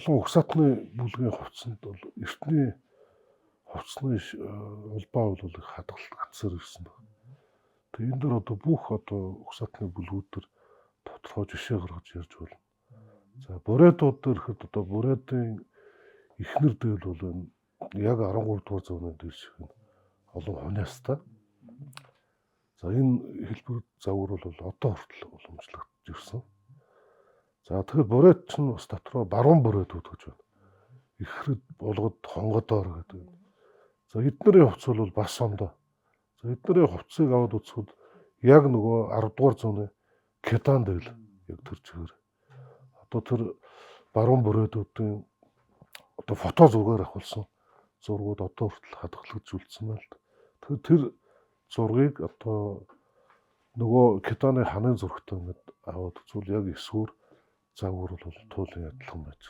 олон угсаатны бүлгийн хувцсанд бол эртний хувцсны улбаа бол их хадгалт гацсаар ирсэн байна. Тэгээ энэ дөр одоо бүх одоо угсаатны бүлгүүд төр тодорхой жишээ гаргаж ярьж байна. За бурайдууд дээр ихэд одоо бурайдын эхнэр дээл бол энэ яг 13 дугаар зууны дээр шиг олон хоньяастай. За энэ хэлбэр загвар бол одоо хүртэл уламжлагдж ирсэн. За тэгэхээр бурайд ч бас дотроо баруун бурайдууд гэж байна. Ихэрэд булгад хонгодоор гэдэг. За эднэрийн хувцс бол бас ондоо. За эднэрийн хувцсыг аваад үзэхэд яг нөгөө 10 дугаар зууны Кедан дээл яг тэр чигээр. Одоо тэр баруун бурайдуудын одоо фото зургаар авахулсан зургууд одоо хүртэл хадгалагдж үлдсэн байна л да. Тэгэхээр тэр зургийг одоо нөгөө Кеданы ханын зургтай ингээд аваад үзвэл яг эсвэр загвар бол туйлын адилхан байж.